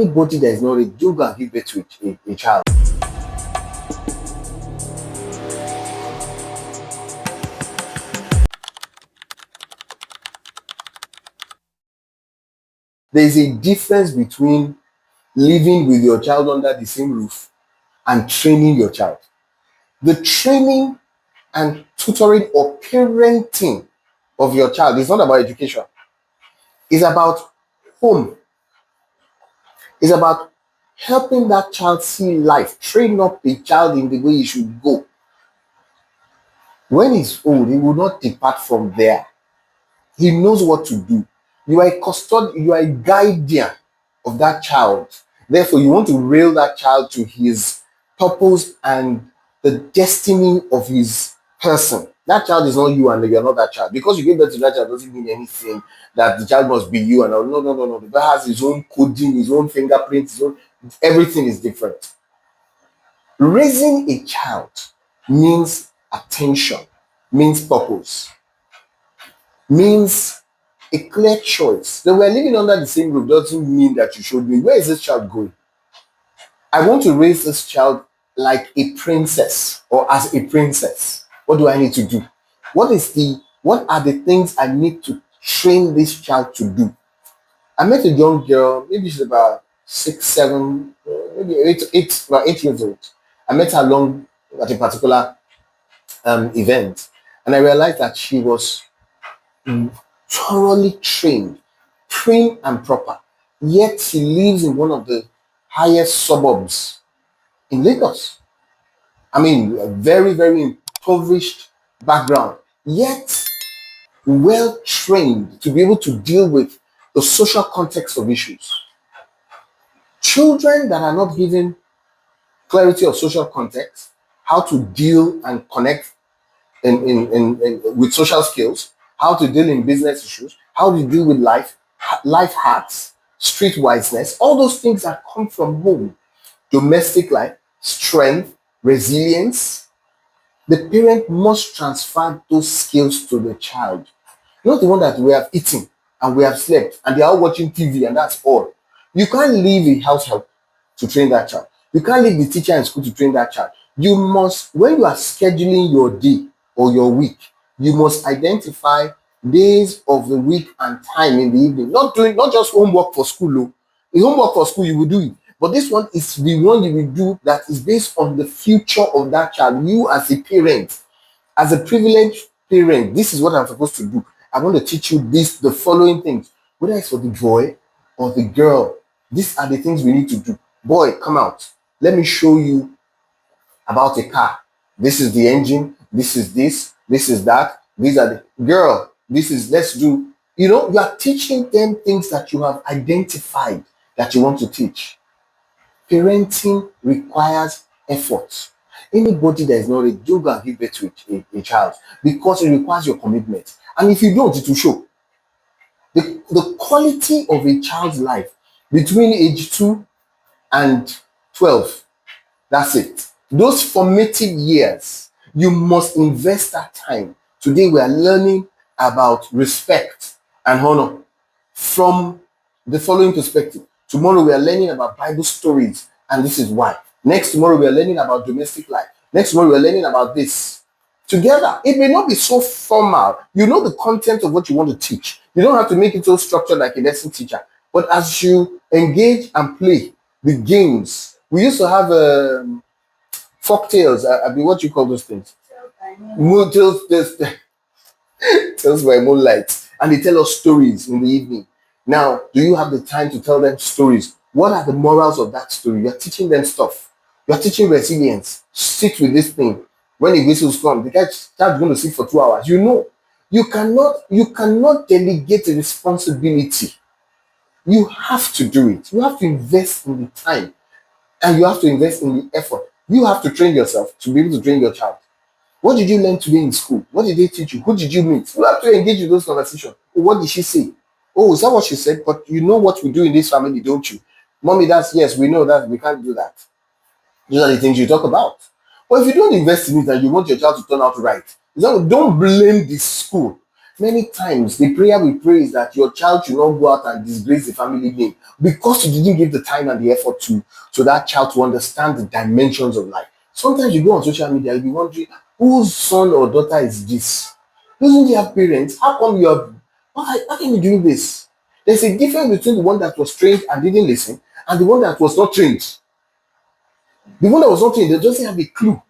Anybody that is not ready, don't go and give birth to a child. There is a difference between living with your child under the same roof and training your child. The training and tutoring or parenting of your child is not about education. It's about home. It's about helping that child see life, train up a child in the way he should go. When he's old, he will not depart from there. He knows what to do. You are a custodian, you are a guardian of that child. Therefore, you want to rail that child to his purpose and the destiny of his person. That child is not you and you are not that child. Because you gave birth to that child doesn't mean anything that the child must be you and all. No, no, no, no. The child has his own coding, his own fingerprints, his own, everything is different. Raising a child means attention, means purpose, means a clear choice. That we're living under the same roof doesn't mean that you should be. Where is this child going? I want to raise this child like a princess or as a princess. What do I need to do? What are the things I need to train this child to do? I met a young girl, maybe she's about 6, 7, maybe about 8 years old. I met her along at a particular event, and I realized that she was thoroughly trained, prim and proper. Yet she lives in one of the highest suburbs in Lagos. I mean, a very, very impoverished background, yet well trained to be able to deal with the social context of issues. Children that are not given clarity of social context, how to deal and connect with social skills, how to deal in business issues, how to deal with life hacks, street wiseness, all those things that come from home, domestic life, strength, resilience. The parent must transfer those skills to the child. Not the one that we have eaten and we have slept and they are all watching TV and that's all. You can't leave a house help to train that child. You can't leave the teacher in school to train that child. You must, when you are scheduling your day or your week, you must identify days of the week and time in the evening. Not just homework for school. Oh. The homework for school, you will do it. But this one is the one you will do that is based on the future of that child. You as a parent, as a privileged parent, this is what I'm supposed to do. I want to teach you the following things. Whether it's for the boy or the girl, these are the things we need to do. Boy, come out. Let me show you about a car. This is the engine. This is this. This is that. These are the girl. This is let's do. You are teaching them things that you have identified that you want to teach. Parenting requires effort. Anybody that is not ready, don't go and give birth to a child because it requires your commitment. And if you don't, it will show. The quality of a child's life between age 2 and 12, that's it. Those formative years, you must invest that time. Today we are learning about respect and honor from the following perspective. Tomorrow we are learning about Bible stories, and this is why. Next tomorrow we are learning about domestic life. Next tomorrow we are learning about this. Together, it may not be so formal. You know the content of what you want to teach. You don't have to make it so structured like a lesson teacher. But as you engage and play the games, we used to have folk tales. I mean, what you call those things? Tales by moonlight, and they tell us stories in the evening. Now, do you have the time to tell them stories? What are the morals of that story? You're teaching them stuff. You're teaching resilience. Sit with this thing. When the whistles come, the child is going to sit for 2 hours. You cannot delegate a responsibility. You have to do it. You have to invest in the time, and you have to invest in the effort. You have to train yourself to be able to train your child. What did you learn today in school? What did they teach you? Who did you meet? You have to engage in those conversations. Oh, what did she say? Oh, is that what she said? But you know what we do in this family, don't you? Mommy, yes, we know that. We can't do that. Those are the things you talk about. But if you don't invest in it and you want your child to turn out right, don't blame the school. Many times the prayer we pray is that your child should not go out and disgrace the family name because you didn't give the time and the effort to so that child to understand the dimensions of life. Sometimes you go on social media, you'll be wondering whose son or daughter is this? Doesn't he have parents? How come you have how can you do this? There's a difference between the one that was trained and didn't listen and the one that was not trained. The one that was not trained, they doesn't have a clue.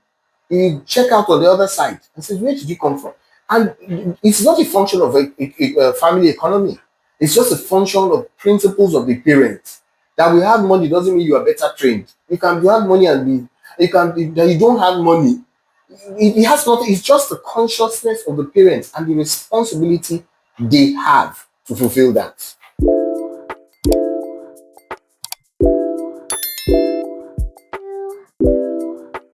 You check out on the other side and says, where did you come from? And it's not a function of a family economy. It's just a function of principles of the parents. That we have money doesn't mean you are better trained. You have money and that you don't have money. It has nothing. It's just the consciousness of the parents and the responsibility they have to fulfill that.